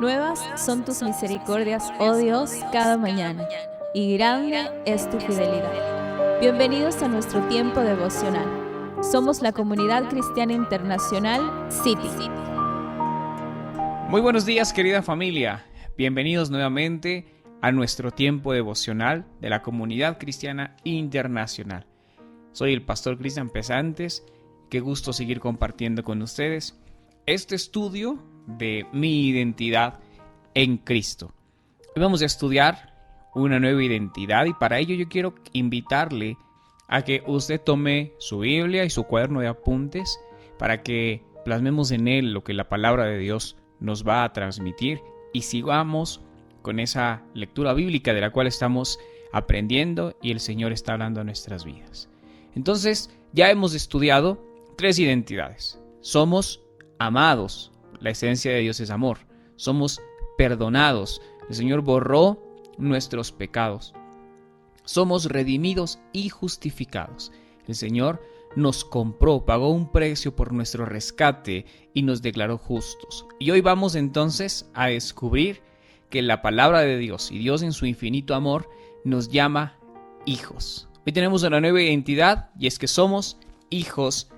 Nuevas son tus misericordias, oh Dios, cada mañana, y grande es tu fidelidad. Bienvenidos a nuestro tiempo devocional. Somos la Comunidad Cristiana Internacional City. Muy buenos días, querida familia. Bienvenidos nuevamente a nuestro tiempo devocional de la Comunidad Cristiana Internacional. Soy el pastor Cristian Pesantes. Qué gusto seguir compartiendo con ustedes este estudio de mi identidad en Cristo. Hoy vamos a estudiar una nueva identidad y para ello yo quiero invitarle a que usted tome su Biblia y su cuaderno de apuntes para que plasmemos en él lo que la palabra de Dios nos va a transmitir y sigamos con esa lectura bíblica de la cual estamos aprendiendo y el Señor está hablando a nuestras vidas. Entonces, ya hemos estudiado 3 identidades. Somos amados, la esencia de Dios es amor. Somos perdonados, el Señor borró nuestros pecados. Somos redimidos y justificados. El Señor nos compró, pagó un precio por nuestro rescate y nos declaró justos. Y hoy vamos entonces a descubrir que la palabra de Dios y Dios en su infinito amor nos llama hijos. Hoy tenemos una nueva identidad y es que somos hijos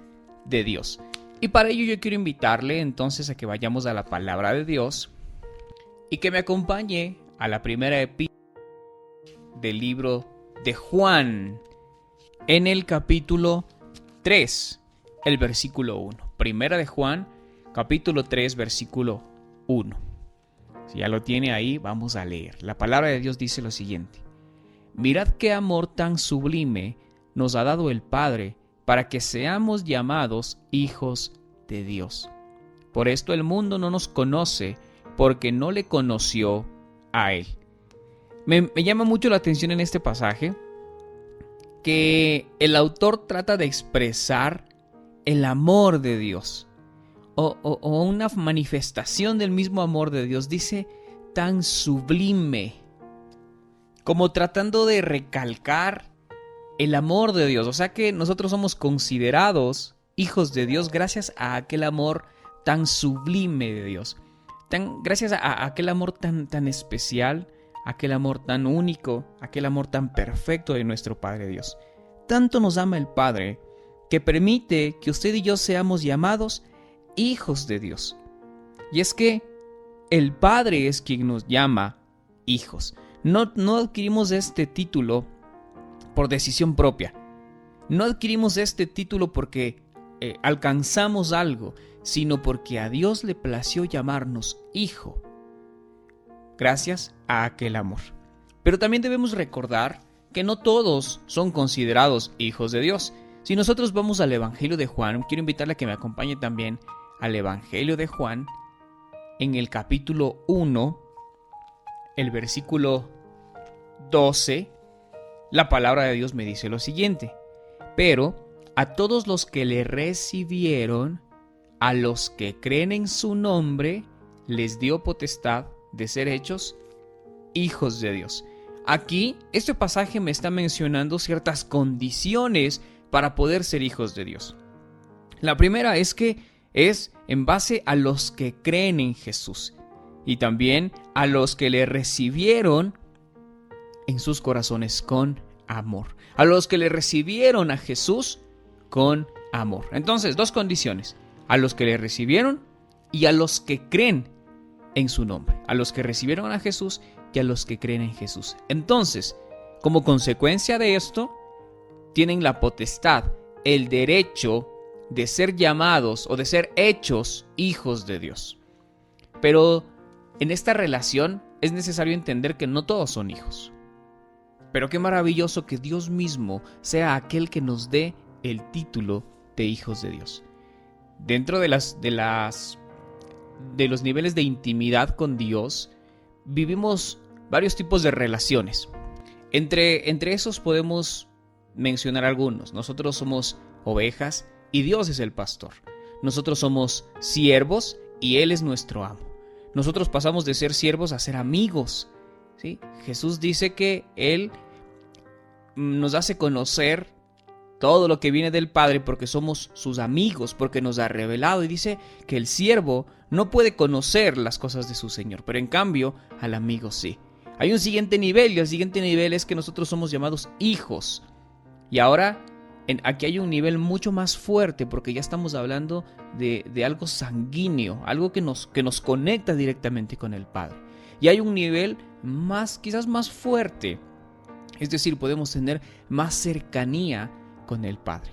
de Dios. Y para ello yo quiero invitarle entonces a que vayamos a la palabra de Dios y que me acompañe a la primera epístola del libro de Juan en el capítulo 3, el versículo 1. Primera de Juan, capítulo 3, versículo 1. Si ya lo tiene ahí, vamos a leer. La palabra de Dios dice lo siguiente: Mirad qué amor tan sublime nos ha dado el Padre para que seamos llamados hijos de Dios. Por esto el mundo no nos conoce, porque no le conoció a Él. Me llama mucho la atención en este pasaje que el autor trata de expresar el amor de Dios o una manifestación del mismo amor de Dios. Dice tan sublime, como tratando de recalcar el amor de Dios. O sea que nosotros somos considerados hijos de Dios gracias a aquel amor tan sublime de Dios. Gracias a aquel amor tan especial, aquel amor tan único, aquel amor tan perfecto de nuestro Padre Dios. Tanto nos ama el Padre que permite que usted y yo seamos llamados hijos de Dios. Y es que el Padre es quien nos llama hijos. No adquirimos este título por decisión propia. No adquirimos este título porque alcanzamos algo, sino porque a Dios le plació llamarnos hijo, gracias a aquel amor. Pero también debemos recordar que no todos son considerados hijos de Dios. Si nosotros vamos al Evangelio de Juan, quiero invitarle a que me acompañe también al Evangelio de Juan, en el capítulo 1, el versículo 12, la palabra de Dios me dice lo siguiente: Pero a todos los que le recibieron, a los que creen en su nombre, les dio potestad de ser hechos hijos de Dios. Aquí, este pasaje me está mencionando ciertas condiciones para poder ser hijos de Dios. La primera es que es en base a los que creen en Jesús y también a los que le recibieron en sus corazones con amor. A los que le recibieron a Jesús con amor. Entonces, 2 condiciones: a los que le recibieron y a los que creen en su nombre. A los que recibieron a Jesús y a los que creen en Jesús. Entonces, como consecuencia de esto, tienen la potestad, el derecho de ser llamados o de ser hechos hijos de Dios. Pero en esta relación es necesario entender que no todos son hijos. Pero qué maravilloso que Dios mismo sea aquel que nos dé el título de hijos de Dios. Dentro de los niveles de intimidad con Dios, vivimos varios tipos de relaciones. Entre esos podemos mencionar algunos. Nosotros somos ovejas y Dios es el pastor. Nosotros somos siervos y Él es nuestro amo. Nosotros pasamos de ser siervos a ser amigos, ¿sí? Jesús dice que Él nos hace conocer todo lo que viene del Padre porque somos sus amigos, porque nos ha revelado. Y dice que el siervo no puede conocer las cosas de su Señor, pero en cambio al amigo sí. Hay un siguiente nivel, y el siguiente nivel es que nosotros somos llamados hijos. Y ahora aquí hay un nivel mucho más fuerte, porque ya estamos hablando de algo sanguíneo, algo que nos conecta directamente con el Padre. Y hay un nivel quizás más fuerte, es decir, podemos tener más cercanía con el Padre.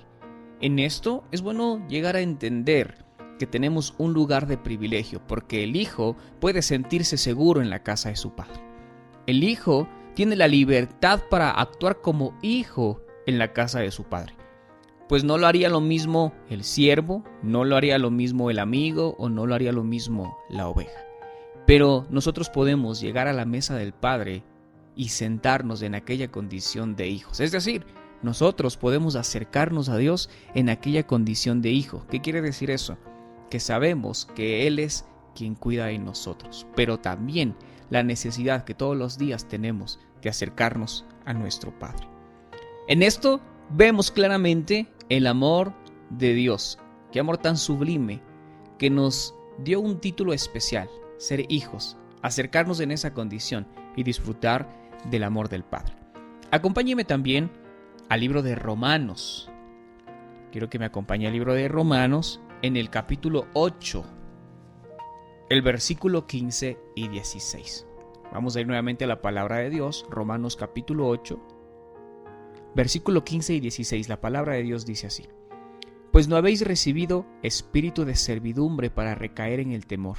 En esto es bueno llegar a entender que tenemos un lugar de privilegio, porque el Hijo puede sentirse seguro en la casa de su Padre. El Hijo tiene la libertad para actuar como hijo en la casa de su Padre. Pues no lo haría lo mismo el siervo, no lo haría lo mismo el amigo o no lo haría lo mismo la oveja. Pero nosotros podemos llegar a la mesa del Padre y sentarnos en aquella condición de hijos. Es decir, nosotros podemos acercarnos a Dios en aquella condición de hijo. ¿Qué quiere decir eso? Que sabemos que Él es quien cuida de nosotros, pero también la necesidad que todos los días tenemos de acercarnos a nuestro Padre. En esto vemos claramente el amor de Dios. Qué amor tan sublime, que nos dio un título especial, ser hijos, acercarnos en esa condición y disfrutar del amor del Padre. Acompáñeme también al libro de Romanos. Quiero que me acompañe al libro de Romanos en el capítulo 8, el versículo 15 y 16. Vamos a ir nuevamente a la palabra de Dios, Romanos capítulo 8, versículo 15 y 16. La palabra de Dios dice así: Pues no habéis recibido espíritu de servidumbre para recaer en el temor,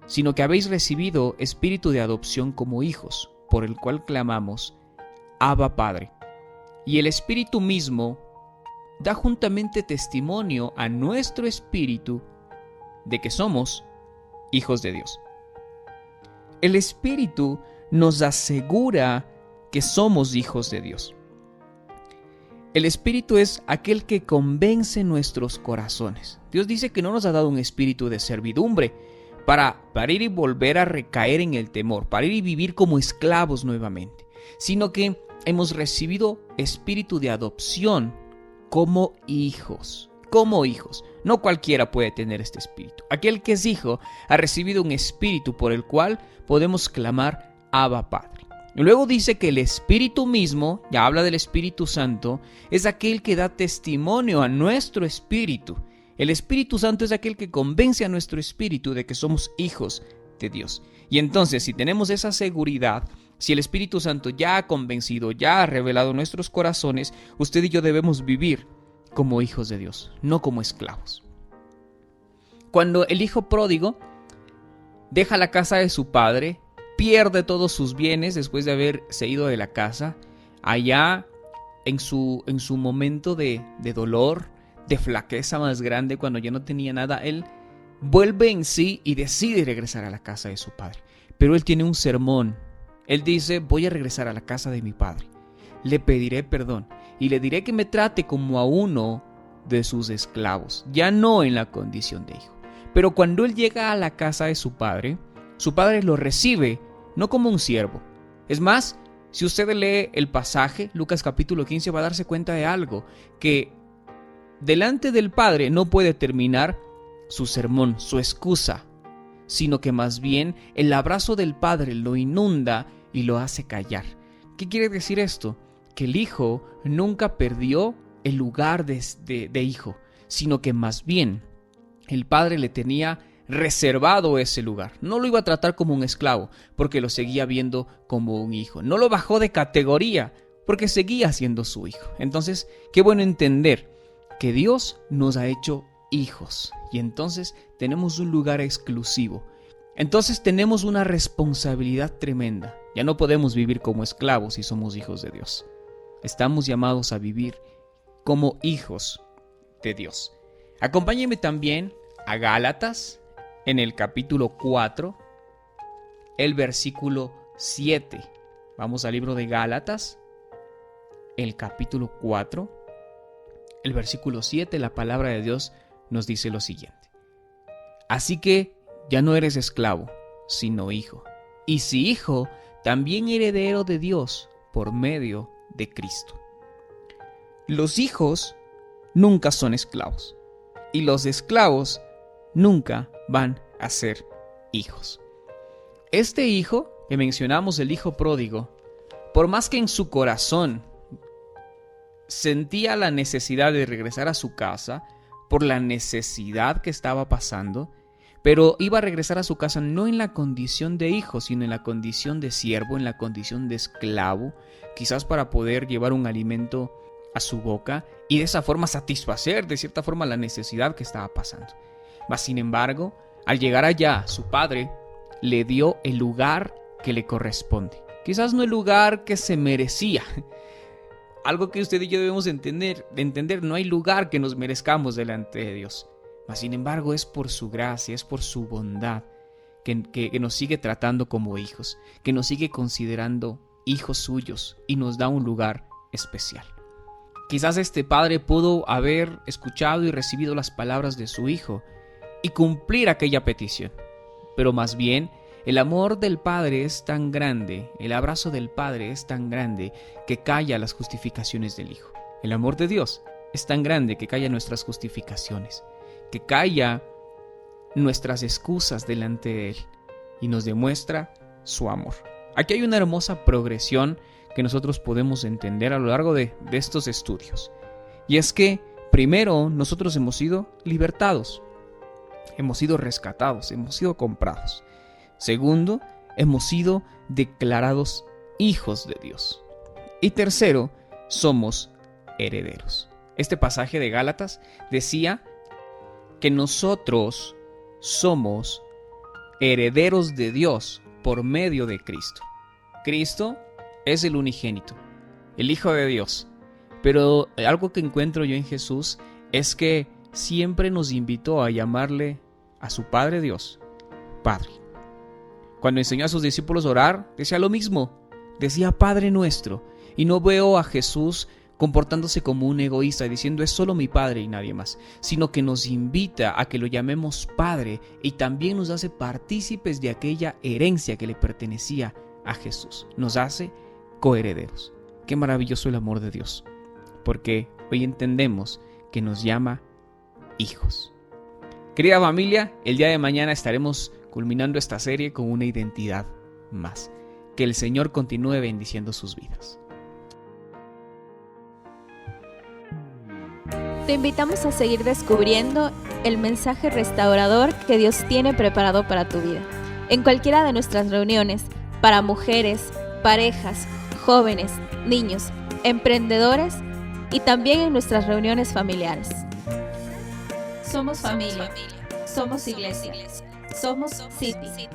sino que habéis recibido espíritu de adopción como hijos, por el cual clamamos, Abba Padre. Y el Espíritu mismo da juntamente testimonio a nuestro espíritu de que somos hijos de Dios. El Espíritu nos asegura que somos hijos de Dios. El Espíritu es aquel que convence nuestros corazones. Dios dice que no nos ha dado un espíritu de servidumbre para ir y volver a recaer en el temor, para ir y vivir como esclavos nuevamente, sino que hemos recibido espíritu de adopción como hijos. Como hijos. No cualquiera puede tener este espíritu. Aquel que es hijo ha recibido un espíritu por el cual podemos clamar Abba Padre. Y luego dice que el Espíritu mismo, ya habla del Espíritu Santo, es aquel que da testimonio a nuestro espíritu. El Espíritu Santo es aquel que convence a nuestro espíritu de que somos hijos de Dios. Y entonces, si tenemos esa seguridad, si el Espíritu Santo ya ha convencido, ya ha revelado nuestros corazones, usted y yo debemos vivir como hijos de Dios, no como esclavos. Cuando el hijo pródigo deja la casa de su padre, pierde todos sus bienes después de haberse ido de la casa, allá en su momento de dolor, de flaqueza más grande, cuando ya no tenía nada, él vuelve en sí y decide regresar a la casa de su padre. Pero él tiene un sermón. Él dice: voy a regresar a la casa de mi padre, le pediré perdón y le diré que me trate como a uno de sus esclavos, ya no en la condición de hijo. Pero cuando él llega a la casa de su padre lo recibe no como un siervo. Es más, si usted lee el pasaje, Lucas capítulo 15, va a darse cuenta de algo, que delante del Padre no puede terminar su sermón, su excusa, sino que más bien el abrazo del Padre lo inunda y lo hace callar. ¿Qué quiere decir esto? Que el hijo nunca perdió el lugar de hijo, sino que más bien el Padre le tenía reservado ese lugar. No lo iba a tratar como un esclavo, porque lo seguía viendo como un hijo. No lo bajó de categoría, porque seguía siendo su hijo. Entonces, qué bueno entender que Dios nos ha hecho hijos, y entonces tenemos un lugar exclusivo. Entonces tenemos una responsabilidad tremenda. Ya no podemos vivir como esclavos si somos hijos de Dios. Estamos llamados a vivir como hijos de Dios. Acompáñenme también a Gálatas en el capítulo 4, el versículo 7. Vamos al libro de Gálatas, el capítulo 4, el versículo 7. La palabra de Dios nos dice lo siguiente: Así que ya no eres esclavo, sino hijo. Y si hijo, también heredero de Dios por medio de Cristo. Los hijos nunca son esclavos. Y los esclavos nunca van a ser hijos. Este hijo que mencionamos, el hijo pródigo, por más que en su corazón sentía la necesidad de regresar a su casa, por la necesidad que estaba pasando, pero iba a regresar a su casa no en la condición de hijo, sino en la condición de siervo, en la condición de esclavo, quizás para poder llevar un alimento a su boca y de esa forma satisfacer de cierta forma la necesidad que estaba pasando. Mas sin embargo, al llegar allá, su padre le dio el lugar que le corresponde. Quizás no el lugar que se merecía. Algo que usted y yo debemos entender, no hay lugar que nos merezcamos delante de Dios. Mas sin embargo es por su gracia, es por su bondad que nos sigue tratando como hijos, que nos sigue considerando hijos suyos y nos da un lugar especial. Quizás este padre pudo haber escuchado y recibido las palabras de su hijo y cumplir aquella petición, pero más bien el amor del Padre es tan grande, el abrazo del Padre es tan grande que calla las justificaciones del Hijo. El amor de Dios es tan grande que calla nuestras justificaciones, que calla nuestras excusas delante de Él y nos demuestra su amor. Aquí hay una hermosa progresión que nosotros podemos entender a lo largo de estos estudios. Y es que, primero, nosotros hemos sido libertados, hemos sido rescatados, hemos sido comprados. Segundo, hemos sido declarados hijos de Dios. Y tercero, somos herederos. Este pasaje de Gálatas decía que nosotros somos herederos de Dios por medio de Cristo. Cristo es el unigénito, el Hijo de Dios. Pero algo que encuentro yo en Jesús es que siempre nos invitó a llamarle a su Padre Dios, Padre. Cuando enseñó a sus discípulos a orar, decía lo mismo, decía Padre nuestro. Y no veo a Jesús comportándose como un egoísta, diciendo es solo mi Padre y nadie más, sino que nos invita a que lo llamemos Padre y también nos hace partícipes de aquella herencia que le pertenecía a Jesús. Nos hace coherederos. Qué maravilloso el amor de Dios, porque hoy entendemos que nos llama hijos. Querida familia, el día de mañana estaremos culminando esta serie con una identidad más. Que el Señor continúe bendiciendo sus vidas. Te invitamos a seguir descubriendo el mensaje restaurador que Dios tiene preparado para tu vida. En cualquiera de nuestras reuniones, para mujeres, parejas, jóvenes, niños, emprendedores y también en nuestras reuniones familiares. Somos familia, somos iglesia, somos City.